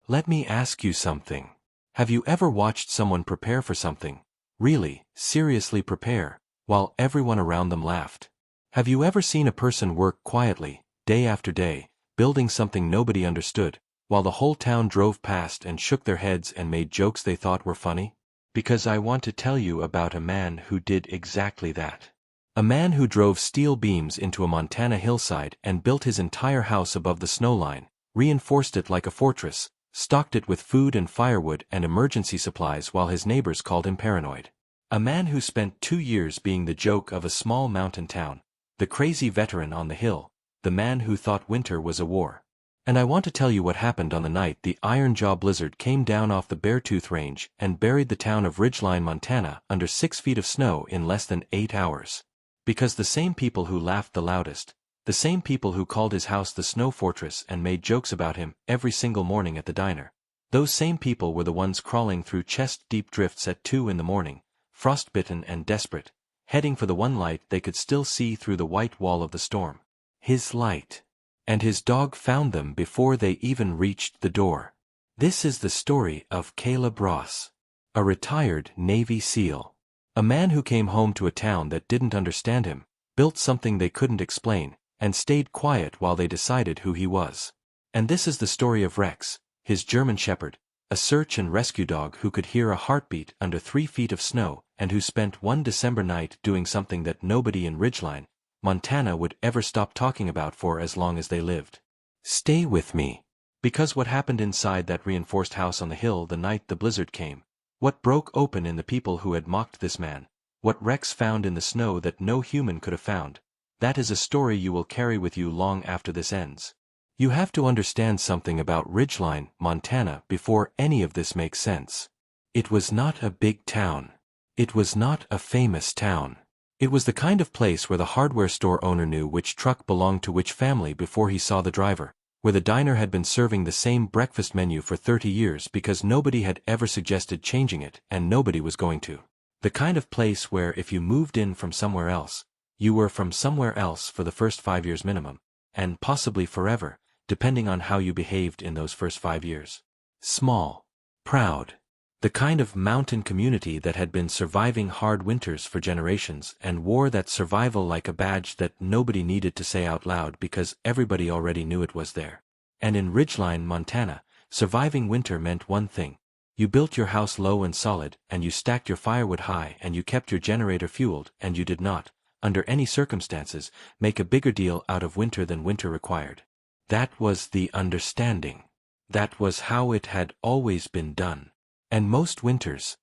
Let me ask you something. Have you ever watched someone prepare for something, really, seriously prepare, while everyone around them laughed? Have you ever seen a person work quietly, day after day, building something nobody understood, while the whole town drove past and shook their heads and made jokes they thought were funny? Because I want to tell you about a man who did exactly that. A man who drove steel beams into a Montana hillside and built his entire house above the snow line, reinforced it like a fortress, stocked it with food and firewood and emergency supplies while his neighbors called him paranoid. A man who spent 2 years being the joke of a small mountain town, the crazy veteran on the hill, the man who thought winter was a war. And I want to tell you what happened on the night the Ironjaw Blizzard came down off the Beartooth Range and buried the town of Ridgeline, Montana under 6 feet of snow in less than 8 hours. Because the same people who laughed the loudest, the same people who called his house the snow fortress and made jokes about him every single morning at the diner, those same people were the ones crawling through chest-deep drifts at 2 in the morning, frostbitten and desperate, heading for the one light they could still see through the white wall of the storm. His light. And his dog found them before they even reached the door. This is the story of Caleb Ross, a retired Navy SEAL. A man who came home to a town that didn't understand him, built something they couldn't explain, and stayed quiet while they decided who he was. And this is the story of Rex, his German Shepherd, a search and rescue dog who could hear a heartbeat under 3 feet of snow and who spent one December night doing something that nobody in Ridgeline, Montana would ever stop talking about for as long as they lived. Stay with me. Because what happened inside that reinforced house on the hill the night the blizzard came, what broke open in the people who had mocked this man, what Rex found in the snow that no human could have found, that is a story you will carry with you long after this ends. You have to understand something about Ridgeline, Montana before any of this makes sense. It was not a big town. It was not a famous town. It was the kind of place where the hardware store owner knew which truck belonged to which family before he saw the driver, where the diner had been serving the same breakfast menu for 30 years because nobody had ever suggested changing it and nobody was going to. The kind of place where if you moved in from somewhere else, you were from somewhere else for the first 5 years minimum, and possibly forever, depending on how you behaved in those first 5 years. Small. Proud. The kind of mountain community that had been surviving hard winters for generations and wore that survival like a badge that nobody needed to say out loud because everybody already knew it was there. And in Ridgeline, Montana, surviving winter meant one thing. You built your house low and solid, and you stacked your firewood high, and you kept your generator fueled, and you did not, under any circumstances, make a bigger deal out of winter than winter required. That was the understanding. That was how it had always been done. And most winters,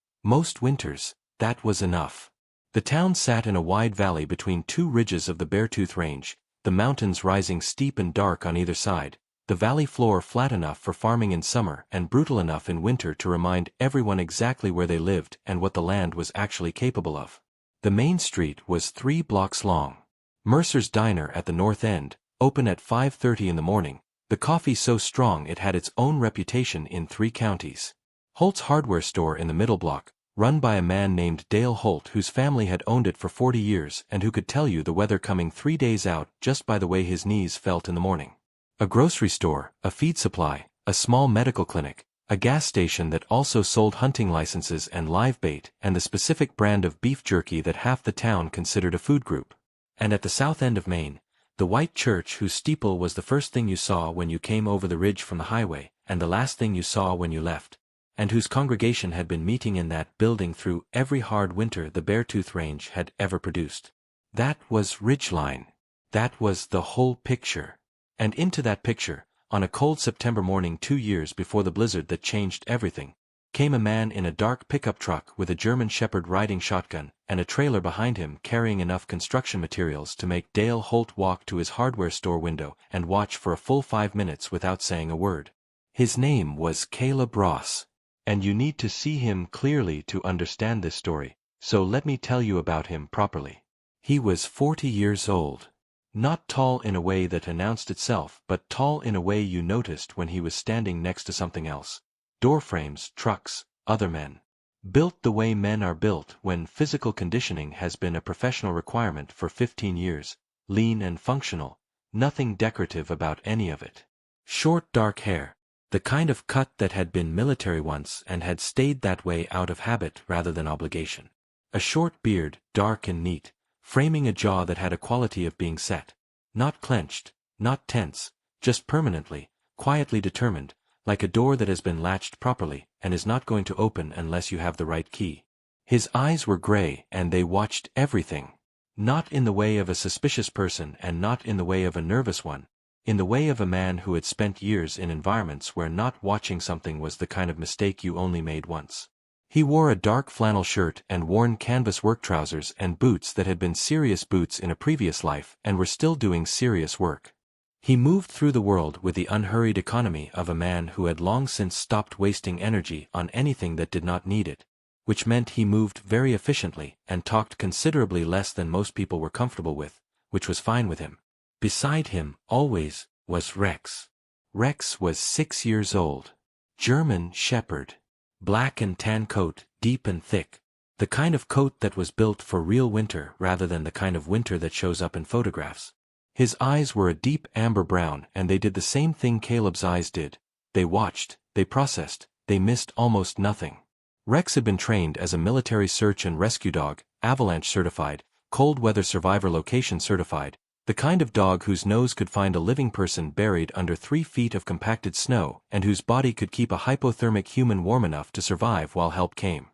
that was enough. The town sat in a wide valley between 2 ridges of the Beartooth Range, the mountains rising steep and dark on either side, the valley floor flat enough for farming in summer and brutal enough in winter to remind everyone exactly where they lived and what the land was actually capable of. The main street was 3 blocks long. Mercer's Diner at the north end, open at 5:30 in the morning, the coffee so strong it had its own reputation in 3 counties. Holt's hardware store in the middle block, run by a man named Dale Holt whose family had owned it for 40 years and who could tell you the weather coming 3 days out just by the way his knees felt in the morning. A grocery store, a feed supply, a small medical clinic, a gas station that also sold hunting licenses and live bait and the specific brand of beef jerky that half the town considered a food group. And at the south end of Maine, the white church whose steeple was the first thing you saw when you came over the ridge from the highway and the last thing you saw when you left, and whose congregation had been meeting in that building through every hard winter the Beartooth Range had ever produced. That was Ridgeline. That was the whole picture. And into that picture, on a cold September morning 2 years before the blizzard that changed everything, came a man in a dark pickup truck with a German Shepherd riding shotgun and a trailer behind him carrying enough construction materials to make Dale Holt walk to his hardware store window and watch for a full 5 minutes without saying a word. His name was Caleb Ross. And you need to see him clearly to understand this story, so let me tell you about him properly. He was 40 years old. Not tall in a way that announced itself, but tall in a way you noticed when he was standing next to something else. Door frames, trucks, other men. Built the way men are built when physical conditioning has been a professional requirement for 15 years, lean and functional, nothing decorative about any of it. Short dark hair, The kind of cut that had been military once and had stayed that way out of habit rather than obligation. A short beard, dark and neat, framing a jaw that had a quality of being set. Not clenched, not tense, just permanently, quietly determined, like a door that has been latched properly and is not going to open unless you have the right key. His eyes were gray and they watched everything. Not in the way of a suspicious person and not in the way of a nervous one, in the way of a man who had spent years in environments where not watching something was the kind of mistake you only made once. He wore a dark flannel shirt and worn canvas work trousers and boots that had been serious boots in a previous life and were still doing serious work. He moved through the world with the unhurried economy of a man who had long since stopped wasting energy on anything that did not need it, which meant he moved very efficiently and talked considerably less than most people were comfortable with, which was fine with him. Beside him, always, was Rex. Rex was 6 years old. German Shepherd. Black and tan coat, deep and thick. The kind of coat that was built for real winter rather than the kind of winter that shows up in photographs. His eyes were a deep amber brown and they did the same thing Caleb's eyes did. They watched, they processed, they missed almost nothing. Rex had been trained as a military search and rescue dog, avalanche certified, cold weather survivor location certified, the kind of dog whose nose could find a living person buried under 3 feet of compacted snow and whose body could keep a hypothermic human warm enough to survive while help came.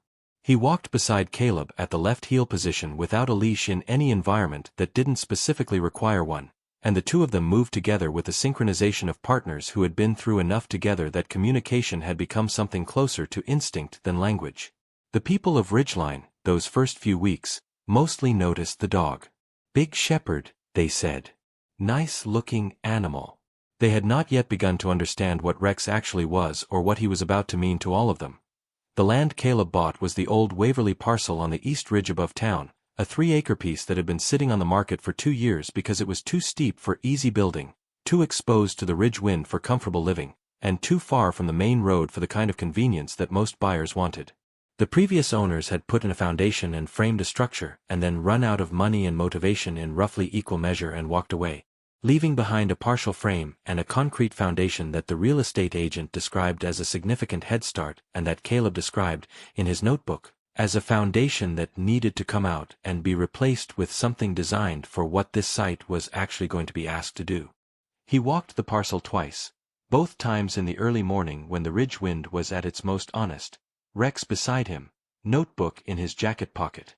He walked beside Caleb at the left heel position without a leash in any environment that didn't specifically require one, and the two of them moved together with the synchronization of partners who had been through enough together that communication had become something closer to instinct than language. The people of Ridgeline, those first few weeks, mostly noticed the dog. Big Shepherd, they said. Nice-looking animal. They had not yet begun to understand what Rex actually was or what he was about to mean to all of them. The land Caleb bought was the old Waverly parcel on the east ridge above town, a 3-acre piece that had been sitting on the market for 2 years because it was too steep for easy building, too exposed to the ridge wind for comfortable living, and too far from the main road for the kind of convenience that most buyers wanted. The previous owners had put in a foundation and framed a structure and then run out of money and motivation in roughly equal measure and walked away, leaving behind a partial frame and a concrete foundation that the real estate agent described as a significant head start and that Caleb described, in his notebook, as a foundation that needed to come out and be replaced with something designed for what this site was actually going to be asked to do. He walked the parcel twice, both times in the early morning when the ridge wind was at its most honest, Rex beside him, notebook in his jacket pocket.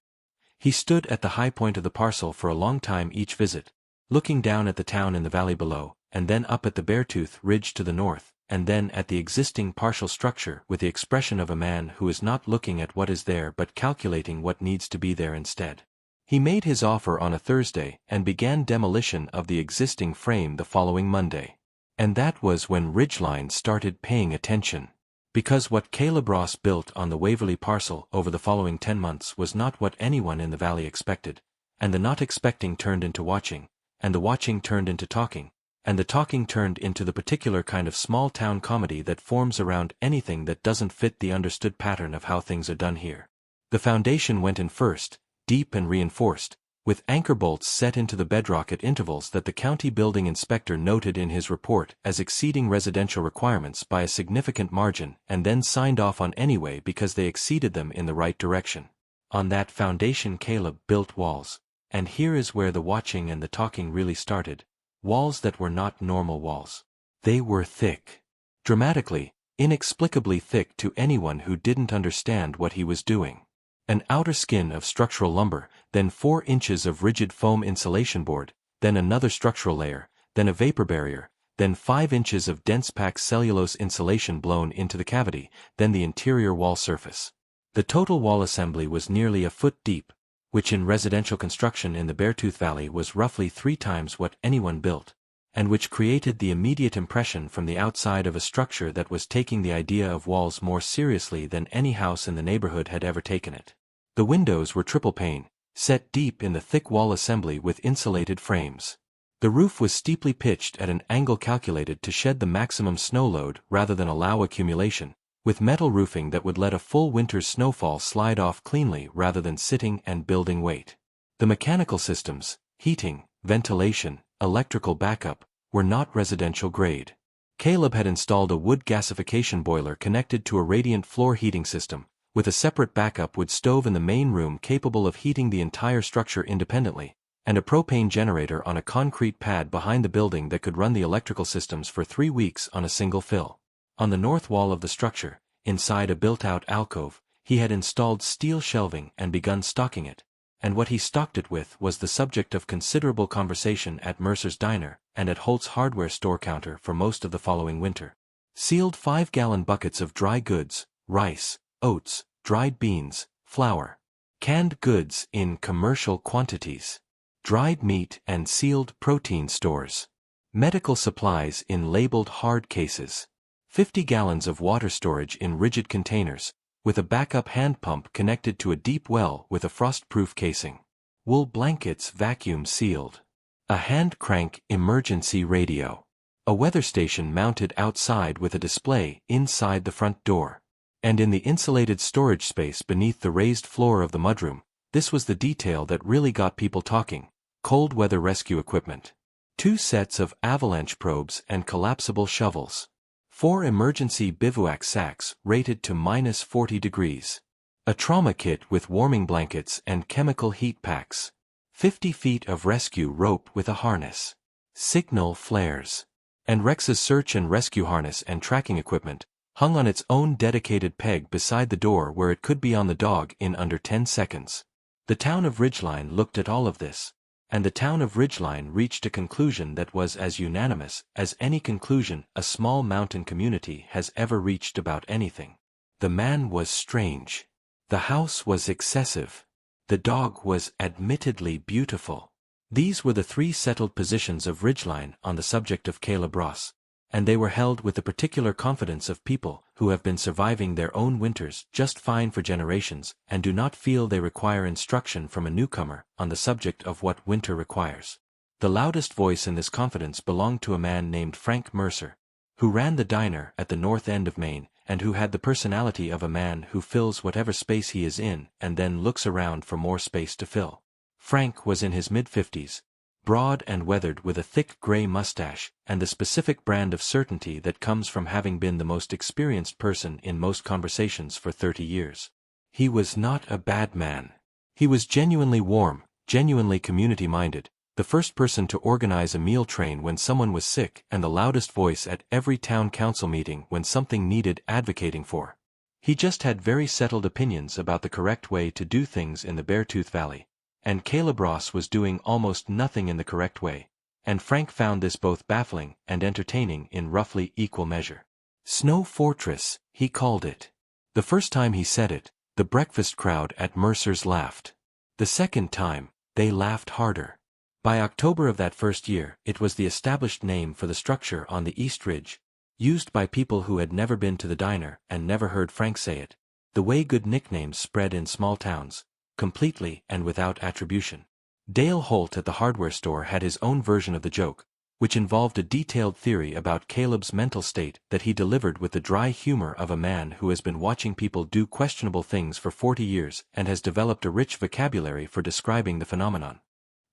He stood at the high point of the parcel for a long time each visit, looking down at the town in the valley below, and then up at the Beartooth Ridge to the north, and then at the existing partial structure with the expression of a man who is not looking at what is there but calculating what needs to be there instead. He made his offer on a Thursday and began demolition of the existing frame the following Monday. And that was when Ridgeline started paying attention. Because what Caleb Ross built on the Waverly parcel over the following 10 months was not what anyone in the valley expected, and the not expecting turned into watching, and the watching turned into talking, and the talking turned into the particular kind of small-town comedy that forms around anything that doesn't fit the understood pattern of how things are done here. The foundation went in first, deep and reinforced, with anchor bolts set into the bedrock at intervals that the county building inspector noted in his report as exceeding residential requirements by a significant margin and then signed off on anyway because they exceeded them in the right direction. On that foundation Caleb built walls, and here is where the watching and the talking really started, walls that were not normal walls. They were thick. Dramatically, inexplicably thick to anyone who didn't understand what he was doing. An outer skin of structural lumber, then 4 inches of rigid foam insulation board, then another structural layer, then a vapor barrier, then 5 inches of dense packed cellulose insulation blown into the cavity, then the interior wall surface. The total wall assembly was nearly a foot deep, which in residential construction in the Beartooth Valley was roughly 3 times what anyone built, and which created the immediate impression from the outside of a structure that was taking the idea of walls more seriously than any house in the neighborhood had ever taken it. The windows were triple pane, set deep in the thick wall assembly with insulated frames. The roof was steeply pitched at an angle calculated to shed the maximum snow load rather than allow accumulation, with metal roofing that would let a full winter's snowfall slide off cleanly rather than sitting and building weight. The mechanical systems, heating, ventilation, electrical backup, were not residential grade. Caleb had installed a wood gasification boiler connected to a radiant floor heating system, with a separate backup wood stove in the main room capable of heating the entire structure independently, and a propane generator on a concrete pad behind the building that could run the electrical systems for 3 weeks on a single fill. On the north wall of the structure, inside a built-out alcove, he had installed steel shelving and begun stocking it, and what he stocked it with was the subject of considerable conversation at Mercer's Diner and at Holt's hardware store counter for most of the following winter. Sealed 5-gallon buckets of dry goods, rice, oats, dried beans, flour, canned goods in commercial quantities, dried meat and sealed protein stores, medical supplies in labeled hard cases, 50 gallons of water storage in rigid containers, with a backup hand pump connected to a deep well with a frost-proof casing, wool blankets vacuum sealed, a hand crank emergency radio, a weather station mounted outside with a display inside the front door, and in the insulated storage space beneath the raised floor of the mudroom, this was the detail that really got people talking: cold weather rescue equipment, 2 sets of avalanche probes and collapsible shovels, 4 emergency bivouac sacks rated to -40 degrees, a trauma kit with warming blankets and chemical heat packs, 50 feet of rescue rope with a harness, signal flares, and Rex's search and rescue harness and tracking equipment, hung on its own dedicated peg beside the door where it could be on the dog in under 10 seconds. The town of Ridgeline looked at all of this, and the town of Ridgeline reached a conclusion that was as unanimous as any conclusion a small mountain community has ever reached about anything. The man was strange. The house was excessive. The dog was admittedly beautiful. These were the 3 settled positions of Ridgeline on the subject of Caleb Ross, and they were held with the particular confidence of people who have been surviving their own winters just fine for generations and do not feel they require instruction from a newcomer on the subject of what winter requires. The loudest voice in this confidence belonged to a man named Frank Mercer, who ran the diner at the north end of Maine and who had the personality of a man who fills whatever space he is in and then looks around for more space to fill. Frank was in his mid-50s, broad and weathered with a thick gray mustache and the specific brand of certainty that comes from having been the most experienced person in most conversations for 30 years. He was not a bad man. He was genuinely warm, genuinely community-minded, the first person to organize a meal train when someone was sick and the loudest voice at every town council meeting when something needed advocating for. He just had very settled opinions about the correct way to do things in the Beartooth Valley. And Caleb Ross was doing almost nothing in the correct way, and Frank found this both baffling and entertaining in roughly equal measure. Snow Fortress, he called it. The first time he said it, the breakfast crowd at Mercer's laughed. The second time, they laughed harder. By October of that first year, it was the established name for the structure on the East Ridge, used by people who had never been to the diner and never heard Frank say it, the way good nicknames spread in small towns, completely and without attribution. Dale Holt at the hardware store had his own version of the joke, which involved a detailed theory about Caleb's mental state that he delivered with the dry humor of a man who has been watching people do questionable things for 40 years and has developed a rich vocabulary for describing the phenomenon.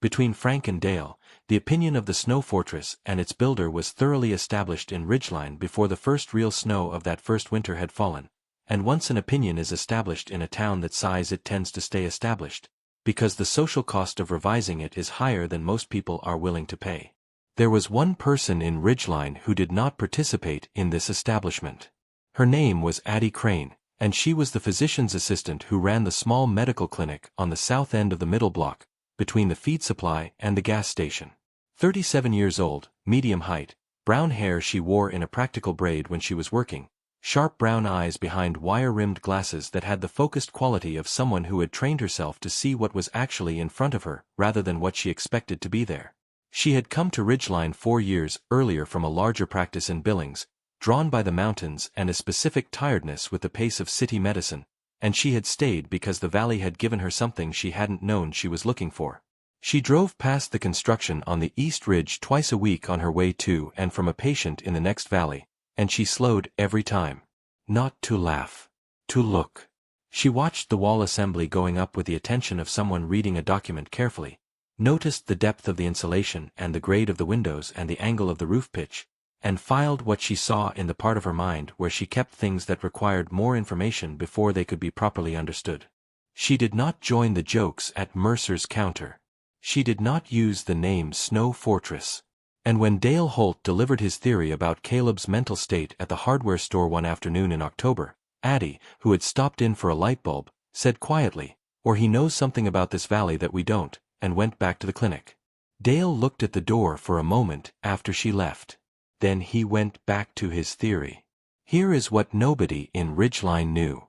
Between Frank and Dale, the opinion of the Snow Fortress and its builder was thoroughly established in Ridgeline before the first real snow of that first winter had fallen. And once an opinion is established in a town that size it tends to stay established, because the social cost of revising it is higher than most people are willing to pay. There was one person in Ridgeline who did not participate in this establishment. Her name was Addie Crane, and she was the physician's assistant who ran the small medical clinic on the south end of the middle block, between the feed supply and the gas station. 37 years old, medium height, brown hair she wore in a practical braid when she was working, sharp brown eyes behind wire-rimmed glasses that had the focused quality of someone who had trained herself to see what was actually in front of her rather than what she expected to be there. She had come to Ridgeline 4 years earlier from a larger practice in Billings, drawn by the mountains and a specific tiredness with the pace of city medicine, and she had stayed because the valley had given her something she hadn't known she was looking for. She drove past the construction on the East Ridge twice a week on her way to and from a patient in the next valley, and she slowed every time. Not to laugh. To look. She watched the wall assembly going up with the attention of someone reading a document carefully, noticed the depth of the insulation and the grade of the windows and the angle of the roof pitch, and filed what she saw in the part of her mind where she kept things that required more information before they could be properly understood. She did not join the jokes at Mercer's counter. She did not use the name Snow Fortress. And when Dale Holt delivered his theory about Caleb's mental state at the hardware store one afternoon in October, Addie, who had stopped in for a light bulb, said quietly, "Or he knows something about this valley that we don't," and went back to the clinic. Dale looked at the door for a moment after she left. Then he went back to his theory. Here is what nobody in Ridgeline knew.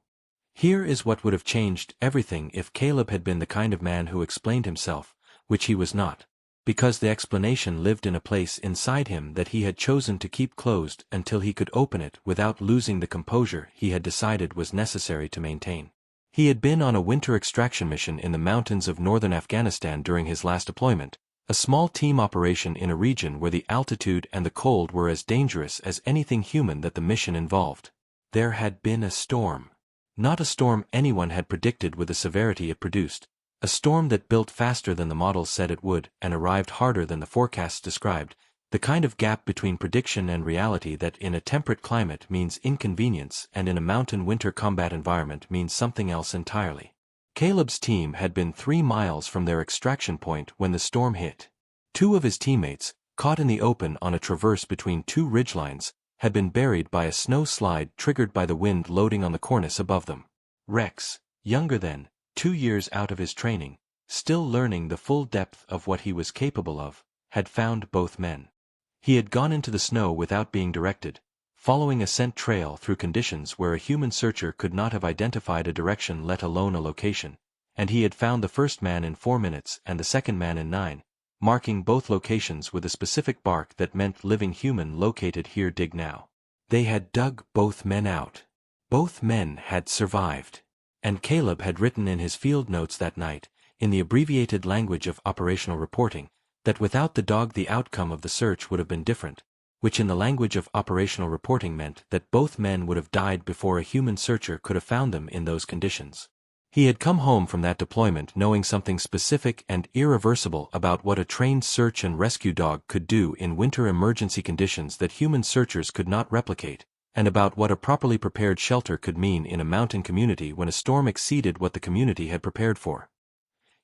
Here is what would have changed everything if Caleb had been the kind of man who explained himself, which he was not, because the explanation lived in a place inside him that he had chosen to keep closed until he could open it without losing the composure he had decided was necessary to maintain. He had been on a winter extraction mission in the mountains of northern Afghanistan during his last deployment, a small team operation in a region where the altitude and the cold were as dangerous as anything human that the mission involved. There had been a storm. Not a storm anyone had predicted with the severity it produced. A storm that built faster than the models said it would and arrived harder than the forecasts described, the kind of gap between prediction and reality that in a temperate climate means inconvenience and in a mountain winter combat environment means something else entirely. Caleb's team had been 3 miles from their extraction point when the storm hit. 2 of his teammates, caught in the open on a traverse between 2 ridgelines, had been buried by a snow slide triggered by the wind loading on the cornice above them. Rex, younger than 2 years out of his training, still learning the full depth of what he was capable of, had found both men. He had gone into the snow without being directed, following a scent trail through conditions where a human searcher could not have identified a direction let alone a location, and he had found the first man in 4 minutes and the second man in 9, marking both locations with a specific bark that meant living human located here dig now. They had dug both men out. Both men had survived. And Caleb had written in his field notes that night, in the abbreviated language of operational reporting, that without the dog the outcome of the search would have been different, which in the language of operational reporting meant that both men would have died before a human searcher could have found them in those conditions. He had come home from that deployment knowing something specific and irreversible about what a trained search and rescue dog could do in winter emergency conditions that human searchers could not replicate, and about what a properly prepared shelter could mean in a mountain community when a storm exceeded what the community had prepared for.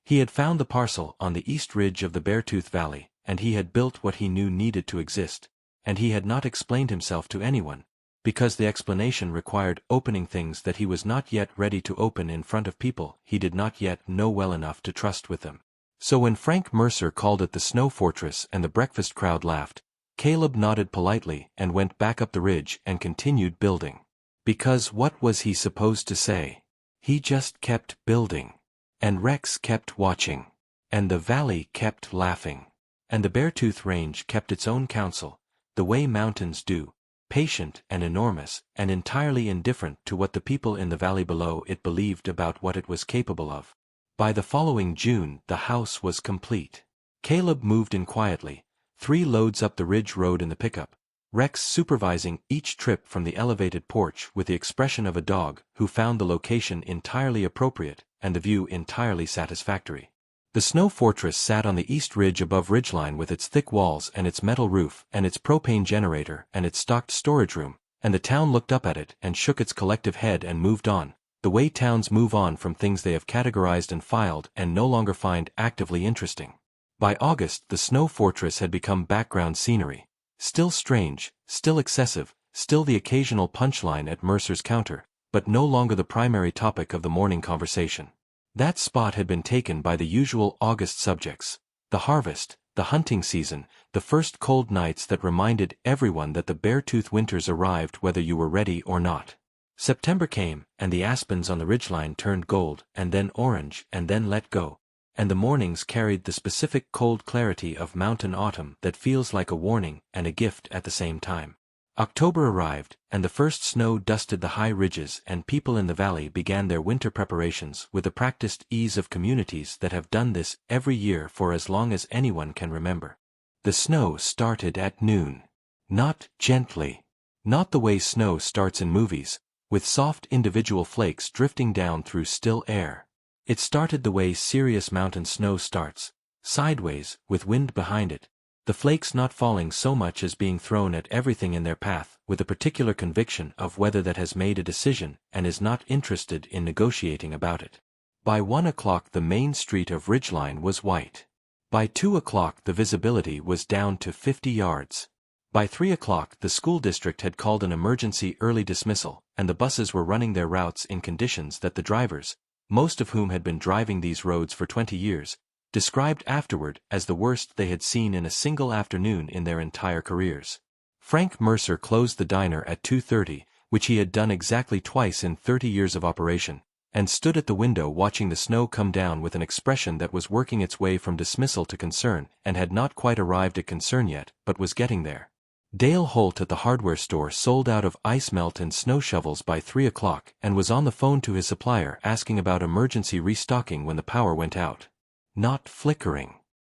He had found the parcel on the east ridge of the Beartooth Valley, and he had built what he knew needed to exist, and he had not explained himself to anyone, because the explanation required opening things that he was not yet ready to open in front of people he did not yet know well enough to trust with them. So when Frank Mercer called it the Snow Fortress and the breakfast crowd laughed, Caleb nodded politely and went back up the ridge and continued building. Because what was he supposed to say? He just kept building. And Rex kept watching. And the valley kept laughing. And the Beartooth Range kept its own counsel, the way mountains do, patient and enormous and entirely indifferent to what the people in the valley below it believed about what it was capable of. By the following June the house was complete. Caleb moved in quietly, 3 loads up the ridge road in the pickup, Rex supervising each trip from the elevated porch with the expression of a dog who found the location entirely appropriate and the view entirely satisfactory. The Snow Fortress sat on the east ridge above Ridgeline with its thick walls and its metal roof and its propane generator and its stocked storage room, and the town looked up at it and shook its collective head and moved on, the way towns move on from things they have categorized and filed and no longer find actively interesting. By August the Snow Fortress had become background scenery, still strange, still excessive, still the occasional punchline at Mercer's counter, but no longer the primary topic of the morning conversation. That spot had been taken by the usual August subjects, the harvest, the hunting season, the first cold nights that reminded everyone that the Beartooth winters arrived whether you were ready or not. September came, and the aspens on the ridgeline turned gold, and then orange, and then let go, and the mornings carried the specific cold clarity of mountain autumn that feels like a warning and a gift at the same time. October arrived, and the first snow dusted the high ridges and people in the valley began their winter preparations with the practiced ease of communities that have done this every year for as long as anyone can remember. The snow started at noon. Not gently. Not the way snow starts in movies, with soft individual flakes drifting down through still air. It started the way serious mountain snow starts, sideways, with wind behind it, the flakes not falling so much as being thrown at everything in their path, with a particular conviction of whether that has made a decision and is not interested in negotiating about it. By 1 o'clock the main street of Ridgeline was white. By 2 o'clock the visibility was down to 50 yards. By 3 o'clock the school district had called an emergency early dismissal, and the buses were running their routes in conditions that the drivers, most of whom had been driving these roads for 20 years, described afterward as the worst they had seen in a single afternoon in their entire careers. Frank Mercer closed the diner at 2:30, which he had done exactly twice in 30 years of operation, and stood at the window watching the snow come down with an expression that was working its way from dismissal to concern and had not quite arrived at concern yet, but was getting there. Dale Holt at the hardware store sold out of ice melt and snow shovels by 3 o'clock and was on the phone to his supplier asking about emergency restocking when the power went out. Not flickering.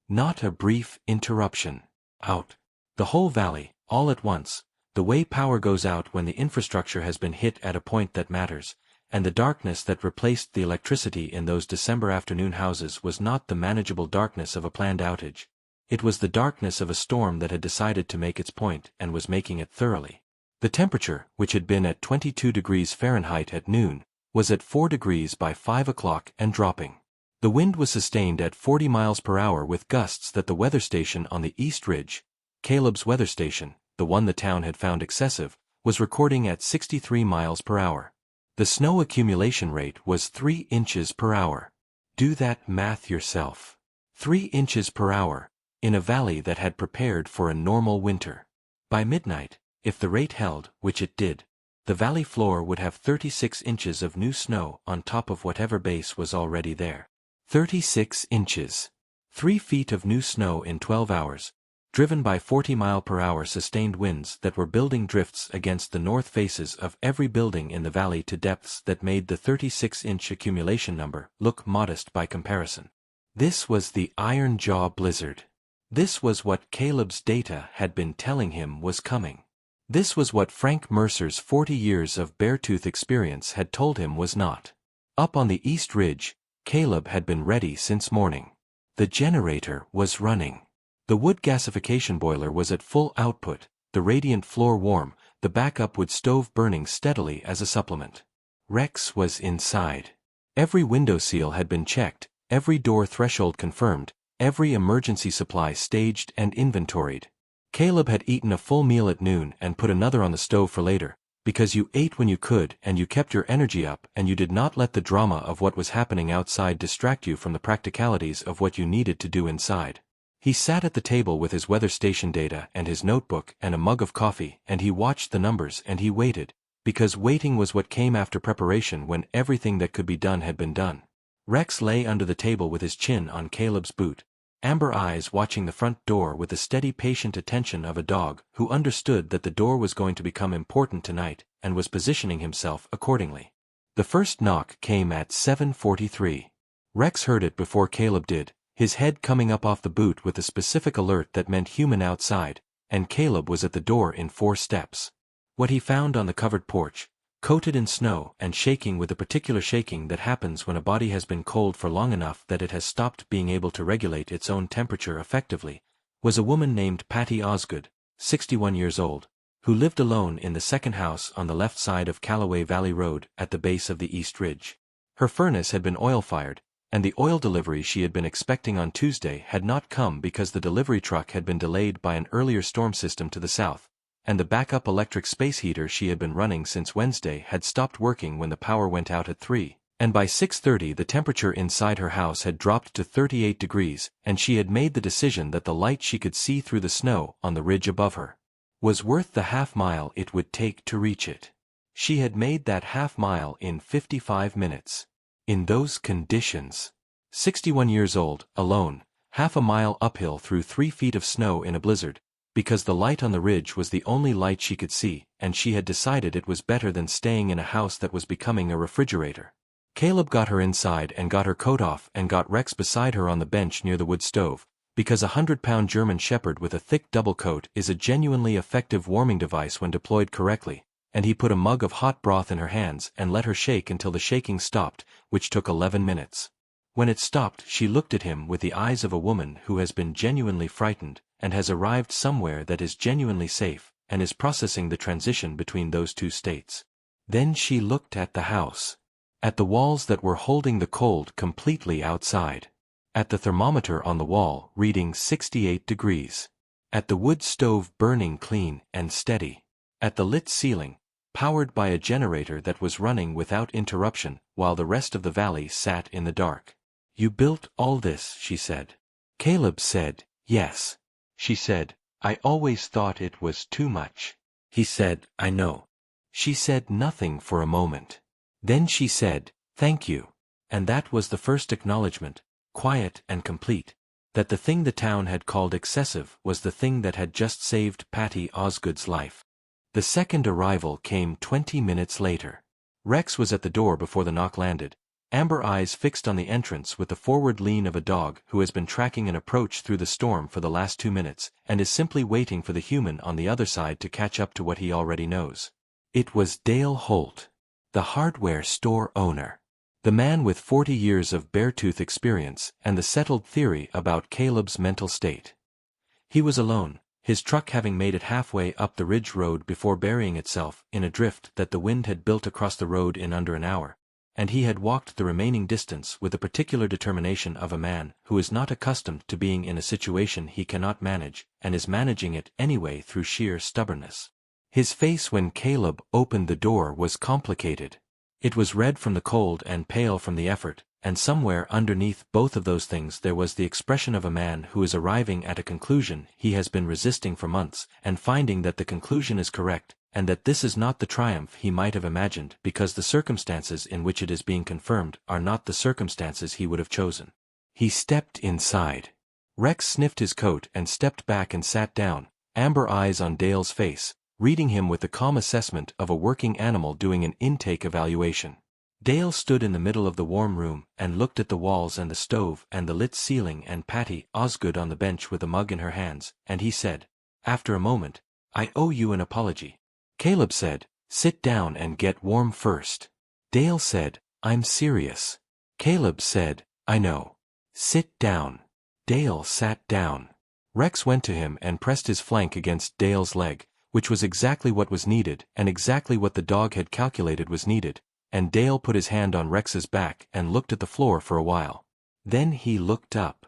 Not a brief interruption. Out. The whole valley, all at once, the way power goes out when the infrastructure has been hit at a point that matters, and the darkness that replaced the electricity in those December afternoon houses was not the manageable darkness of a planned outage. It was the darkness of a storm that had decided to make its point and was making it thoroughly. The temperature, which had been at 22 degrees Fahrenheit at noon, was at 4 degrees by 5 o'clock and dropping. The wind was sustained at 40 miles per hour with gusts that the weather station on the East Ridge, Caleb's weather station, the one the town had found excessive, was recording at 63 miles per hour. The snow accumulation rate was 3 inches per hour. Do that math yourself. 3 inches per hour, in a valley that had prepared for a normal winter. By midnight, if the rate held, which it did, the valley floor would have 36 inches of new snow on top of whatever base was already there. 36 inches. 3 feet of new snow in 12 hours, driven by 40-mile-per-hour sustained winds that were building drifts against the north faces of every building in the valley to depths that made the 36-inch accumulation number look modest by comparison. This was the Ironjaw Blizzard. This was what Caleb's data had been telling him was coming. This was what Frank Mercer's 40 years of Beartooth experience had told him was not. Up on the East Ridge, Caleb had been ready since morning. The generator was running. The wood gasification boiler was at full output, the radiant floor warm, the backup wood stove burning steadily as a supplement. Rex was inside. Every window seal had been checked, every door threshold confirmed, every emergency supply staged and inventoried. Caleb had eaten a full meal at noon and put another on the stove for later, because you ate when you could and you kept your energy up and you did not let the drama of what was happening outside distract you from the practicalities of what you needed to do inside. He sat at the table with his weather station data and his notebook and a mug of coffee, and he watched the numbers and he waited, because waiting was what came after preparation when everything that could be done had been done. Rex lay under the table with his chin on Caleb's boot, amber eyes watching the front door with the steady patient attention of a dog who understood that the door was going to become important tonight and was positioning himself accordingly. The first knock came at 7:43. Rex heard it before Caleb did, his head coming up off the boot with a specific alert that meant human outside, and Caleb was at the door in 4 steps. What he found on the covered porch, coated in snow and shaking with the particular shaking that happens when a body has been cold for long enough that it has stopped being able to regulate its own temperature effectively, was a woman named Patty Osgood, 61 years old, who lived alone in the second house on the left side of Callaway Valley Road at the base of the East Ridge. Her furnace had been oil-fired, and the oil delivery she had been expecting on Tuesday had not come because the delivery truck had been delayed by an earlier storm system to the south, and the backup electric space heater she had been running since Wednesday had stopped working when the power went out at 3, and by 6:30 the temperature inside her house had dropped to 38 degrees, and she had made the decision that the light she could see through the snow on the ridge above her was worth the half-mile it would take to reach it. She had made that half-mile in 55 minutes. In those conditions. 61 years old, alone, half a mile uphill through 3 feet of snow in a blizzard, because the light on the ridge was the only light she could see, and she had decided it was better than staying in a house that was becoming a refrigerator. Caleb got her inside and got her coat off and got Rex beside her on the bench near the wood stove, because a 100-pound German Shepherd with a thick double coat is a genuinely effective warming device when deployed correctly, and he put a mug of hot broth in her hands and let her shake until the shaking stopped, which took 11 minutes. When it stopped, she looked at him with the eyes of a woman who has been genuinely frightened, and has arrived somewhere that is genuinely safe, and is processing the transition between those two states. Then she looked at the house. At the walls that were holding the cold completely outside. At the thermometer on the wall reading 68 degrees. At the wood stove burning clean and steady. At the lit ceiling, powered by a generator that was running without interruption while the rest of the valley sat in the dark. "You built all this," she said. Caleb said, "Yes." She said, "I always thought it was too much." He said, "I know." She said nothing for a moment. Then she said, "Thank you." And that was the first acknowledgement, quiet and complete, that the thing the town had called excessive was the thing that had just saved Patty Osgood's life. The second arrival came 20 minutes later. Rex was at the door before the knock landed, amber eyes fixed on the entrance with the forward lean of a dog who has been tracking an approach through the storm for the last 2 minutes, and is simply waiting for the human on the other side to catch up to what he already knows. It was Dale Holt, the hardware store owner. The man with 40 years of Beartooth experience and the settled theory about Caleb's mental state. He was alone, his truck having made it halfway up the ridge road before burying itself in a drift that the wind had built across the road in under an hour, and he had walked the remaining distance with the particular determination of a man who is not accustomed to being in a situation he cannot manage, and is managing it anyway through sheer stubbornness. His face when Caleb opened the door was complicated. It was red from the cold and pale from the effort, and somewhere underneath both of those things there was the expression of a man who is arriving at a conclusion he has been resisting for months, and finding that the conclusion is correct, and that this is not the triumph he might have imagined because the circumstances in which it is being confirmed are not the circumstances he would have chosen. He stepped inside. Rex sniffed his coat and stepped back and sat down, amber eyes on Dale's face, reading him with the calm assessment of a working animal doing an intake evaluation. Dale stood in the middle of the warm room and looked at the walls and the stove and the lit ceiling and Patty Osgood on the bench with a mug in her hands, and he said, after a moment, "I owe you an apology." Caleb said, "Sit down and get warm first." Dale said, "I'm serious." Caleb said, "I know. Sit down." Dale sat down. Rex went to him and pressed his flank against Dale's leg, which was exactly what was needed and exactly what the dog had calculated was needed, and Dale put his hand on Rex's back and looked at the floor for a while. Then he looked up.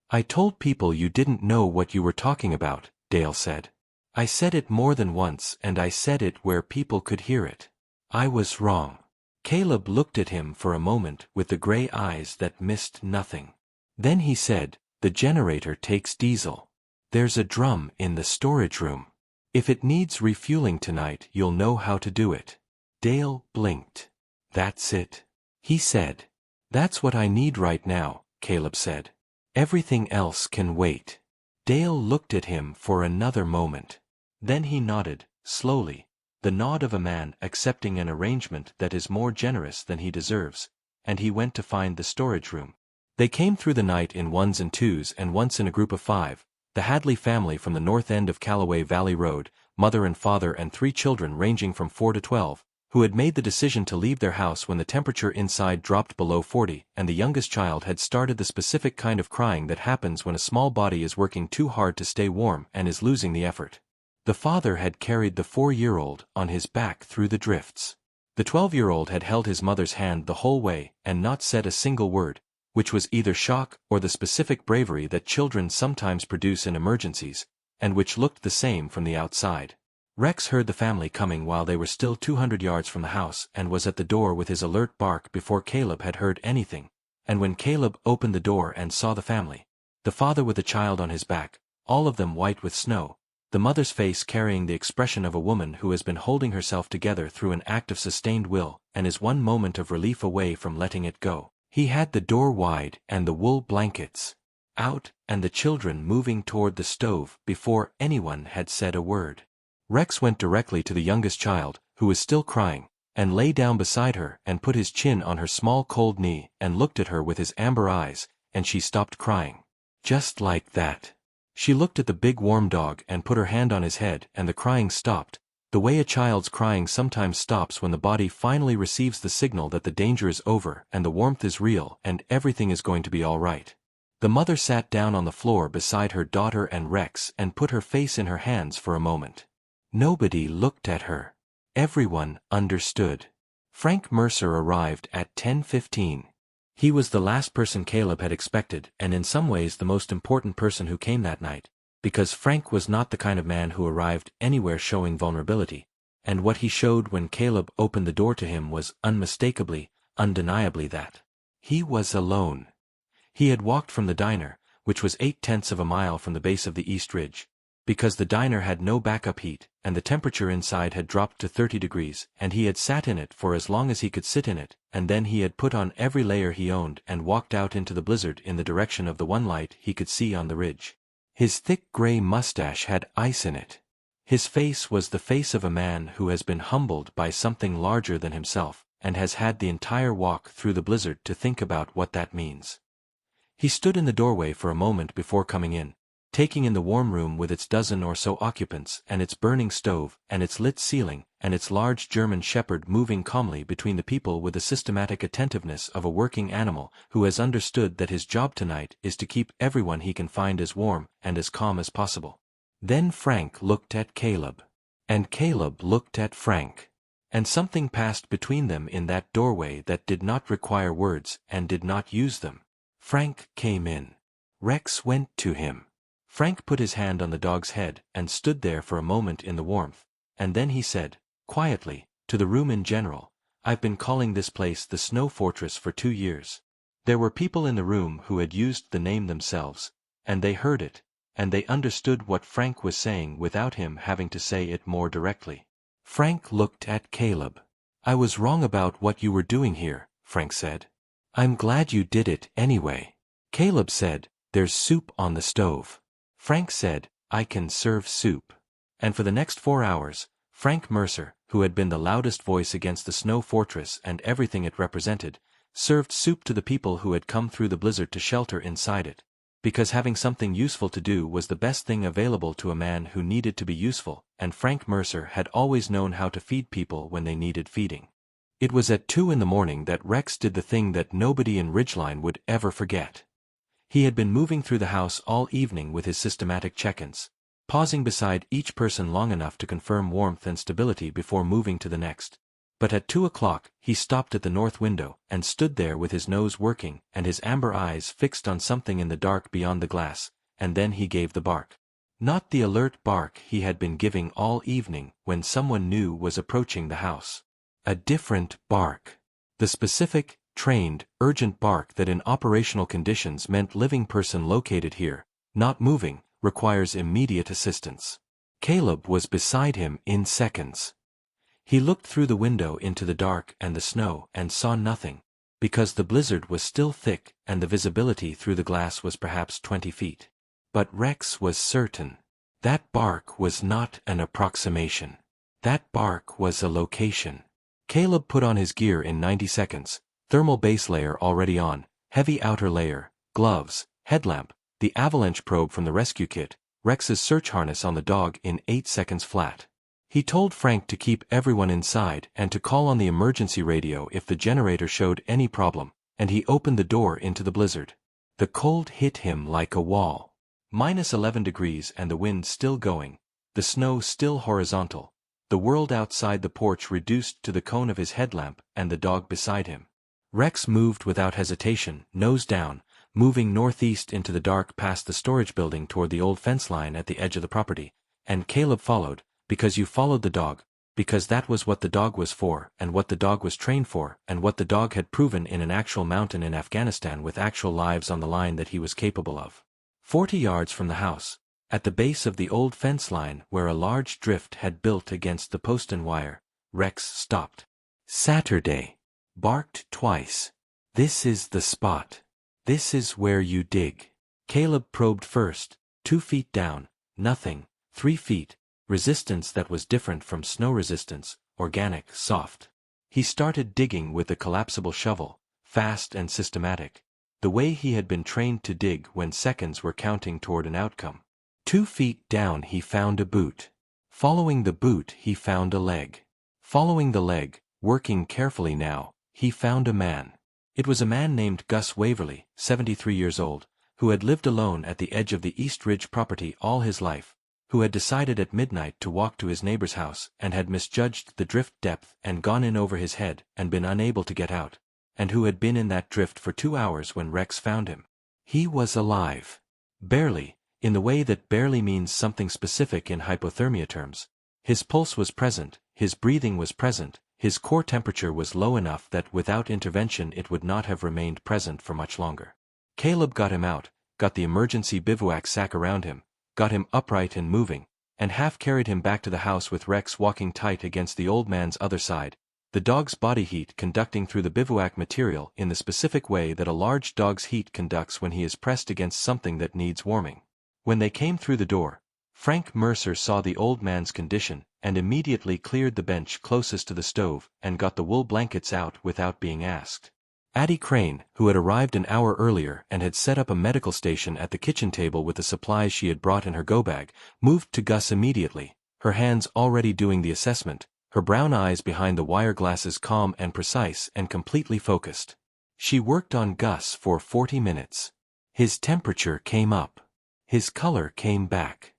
"I told people you didn't know what you were talking about," Dale said. "I said it more than once and I said it where people could hear it. I was wrong." Caleb looked at him for a moment with the gray eyes that missed nothing. Then he said, "The generator takes diesel. There's a drum in the storage room. If it needs refueling tonight, you'll know how to do it." Dale blinked. "That's it," he said. "That's what I need right now," Caleb said. "Everything else can wait." Dale looked at him for another moment. Then he nodded, slowly, the nod of a man accepting an arrangement that is more generous than he deserves, and he went to find the storage room. They came through the night in ones and twos and once in a group of 5. The Hadley family from the north end of Callaway Valley Road, mother and father and 3 children ranging from 4 to 12, who had made the decision to leave their house when the temperature inside dropped below 40, and the youngest child had started the specific kind of crying that happens when a small body is working too hard to stay warm and is losing the effort. The father had carried the 4-year-old on his back through the drifts. The 12-year-old had held his mother's hand the whole way and not said a single word, which was either shock or the specific bravery that children sometimes produce in emergencies, and which looked the same from the outside. Rex heard the family coming while they were still 200 yards from the house and was at the door with his alert bark before Caleb had heard anything, and when Caleb opened the door and saw the family, the father with the child on his back, all of them white with snow, the mother's face carrying the expression of a woman who has been holding herself together through an act of sustained will and is one moment of relief away from letting it go. He had the door wide and the wool blankets out and the children moving toward the stove before anyone had said a word. Rex went directly to the youngest child, who was still crying, and lay down beside her and put his chin on her small cold knee and looked at her with his amber eyes, and she stopped crying. Just like that. She looked at the big warm dog and put her hand on his head and the crying stopped, the way a child's crying sometimes stops when the body finally receives the signal that the danger is over and the warmth is real and everything is going to be all right. The mother sat down on the floor beside her daughter and Rex and put her face in her hands for a moment. Nobody looked at her. Everyone understood. Frank Mercer arrived at 10:15. He was the last person Caleb had expected and in some ways the most important person who came that night, because Frank was not the kind of man who arrived anywhere showing vulnerability, and what he showed when Caleb opened the door to him was unmistakably, undeniably that. He was alone. He had walked from the diner, which was 8/10 of a mile from the base of the East Ridge, because the diner had no backup heat, and the temperature inside had dropped to 30 degrees, and he had sat in it for as long as he could sit in it, and then he had put on every layer he owned and walked out into the blizzard in the direction of the one light he could see on the ridge. His thick gray mustache had ice in it. His face was the face of a man who has been humbled by something larger than himself, and has had the entire walk through the blizzard to think about what that means. He stood in the doorway for a moment before coming in, taking in the warm room with its dozen or so occupants and its burning stove and its lit ceiling and its large German shepherd moving calmly between the people with the systematic attentiveness of a working animal who has understood that his job tonight is to keep everyone he can find as warm and as calm as possible. Then Frank looked at Caleb. And Caleb looked at Frank. And something passed between them in that doorway that did not require words and did not use them. Frank came in. Rex went to him. Frank put his hand on the dog's head and stood there for a moment in the warmth, and then he said, quietly, to the room in general, "I've been calling this place the Snow Fortress for 2 years. There were people in the room who had used the name themselves, and they heard it, and they understood what Frank was saying without him having to say it more directly." Frank looked at Caleb. "I was wrong about what you were doing here," Frank said. "I'm glad you did it anyway." Caleb said, "There's soup on the stove." Frank said, "I can serve soup." And for the next 4 hours, Frank Mercer, who had been the loudest voice against the Snow Fortress and everything it represented, served soup to the people who had come through the blizzard to shelter inside it, because having something useful to do was the best thing available to a man who needed to be useful, and Frank Mercer had always known how to feed people when they needed feeding. It was at 2 in the morning that Rex did the thing that nobody in Ridgeline would ever forget. He had been moving through the house all evening with his systematic check-ins, pausing beside each person long enough to confirm warmth and stability before moving to the next. But at 2 o'clock, he stopped at the north window and stood there with his nose working and his amber eyes fixed on something in the dark beyond the glass, and then he gave the bark. Not the alert bark he had been giving all evening when someone new was approaching the house. A different bark. The specific, trained, urgent bark that in operational conditions meant living person located here, not moving, requires immediate assistance. Caleb was beside him in seconds. He looked through the window into the dark and the snow and saw nothing, because the blizzard was still thick and the visibility through the glass was perhaps 20 feet. But Rex was certain. That bark was not an approximation. That bark was a location. Caleb put on his gear in 90 seconds, thermal base layer already on, heavy outer layer, gloves, headlamp, the avalanche probe from the rescue kit, Rex's search harness on the dog in 8 seconds flat. He told Frank to keep everyone inside and to call on the emergency radio if the generator showed any problem, and he opened the door into the blizzard. The cold hit him like a wall. -11 degrees and the wind still going, the snow still horizontal, the world outside the porch reduced to the cone of his headlamp and the dog beside him. Rex moved without hesitation, nose down, moving northeast into the dark past the storage building toward the old fence line at the edge of the property, and Caleb followed, because you followed the dog, because that was what the dog was for and what the dog was trained for and what the dog had proven in an actual mountain in Afghanistan with actual lives on the line that he was capable of. 40 yards from the house, at the base of the old fence line where a large drift had built against the post and wire, Rex stopped. "Saturday." Barked twice. "This is the spot. This is where you dig." Caleb probed first, 2 feet down, nothing, 3 feet, resistance that was different from snow resistance, organic, soft. He started digging with the collapsible shovel, fast and systematic, the way he had been trained to dig when seconds were counting toward an outcome. 2 feet down he found a boot. Following the boot he found a leg. Following the leg, working carefully now, he found a man. It was a man named Gus Waverly, 73 years old, who had lived alone at the edge of the East Ridge property all his life, who had decided at midnight to walk to his neighbor's house and had misjudged the drift depth and gone in over his head and been unable to get out, and who had been in that drift for 2 hours when Rex found him. He was alive. Barely, in the way that barely means something specific in hypothermia terms. His pulse was present, his breathing was present, his core temperature was low enough that without intervention it would not have remained present for much longer. Caleb got him out, got the emergency bivouac sack around him, got him upright and moving, and half carried him back to the house with Rex walking tight against the old man's other side, the dog's body heat conducting through the bivouac material in the specific way that a large dog's heat conducts when he is pressed against something that needs warming. When they came through the door, Frank Mercer saw the old man's condition and immediately cleared the bench closest to the stove and got the wool blankets out without being asked. Addie Crane, who had arrived an hour earlier and had set up a medical station at the kitchen table with the supplies she had brought in her go-bag, moved to Gus immediately, her hands already doing the assessment, her brown eyes behind the wire glasses calm and precise and completely focused. She worked on Gus for 40 minutes. His temperature came up. His color came back.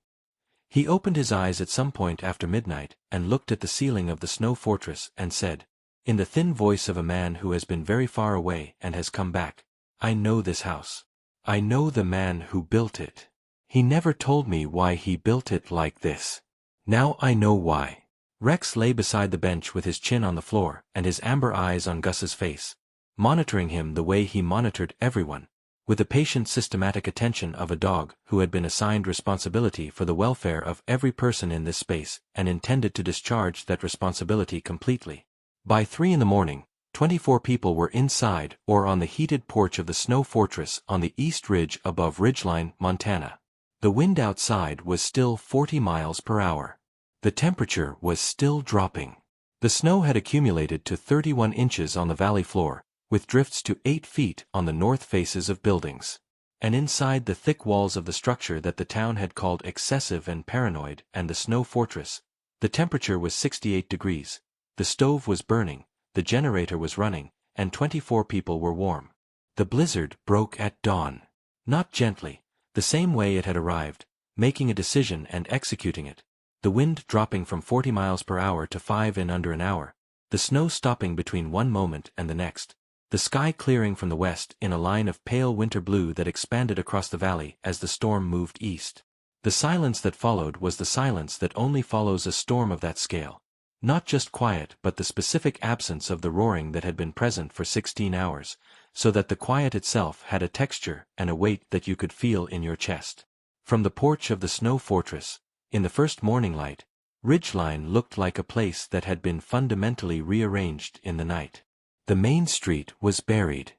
He opened his eyes at some point after midnight and looked at the ceiling of the snow fortress and said, in the thin voice of a man who has been very far away and has come back, I know this house. I know the man who built it. He never told me why he built it like this. Now I know why. Rex lay beside the bench with his chin on the floor and his amber eyes on Gus's face, monitoring him the way he monitored everyone, with the patient systematic attention of a dog who had been assigned responsibility for the welfare of every person in this space and intended to discharge that responsibility completely. By 3 a.m, 24 people were inside or on the heated porch of the snow fortress on the East Ridge above Ridgeline, Montana. The wind outside was still 40 miles per hour. The temperature was still dropping. The snow had accumulated to 31 inches on the valley floor, with drifts to 8 feet on the north faces of buildings. And inside the thick walls of the structure that the town had called excessive and paranoid and the snow fortress, the temperature was 68 degrees. The stove was burning, the generator was running, and 24 people were warm. The blizzard broke at dawn. Not gently, the same way it had arrived, making a decision and executing it. The wind dropping from 40 miles per hour to 5 in under an hour, the snow stopping between one moment and the next, the sky clearing from the west in a line of pale winter blue that expanded across the valley as the storm moved east. The silence that followed was the silence that only follows a storm of that scale. Not just quiet but the specific absence of the roaring that had been present for 16 hours, so that the quiet itself had a texture and a weight that you could feel in your chest. From the porch of the snow fortress, in the first morning light, Ridgeline looked like a place that had been fundamentally rearranged in the night. The main street was buried.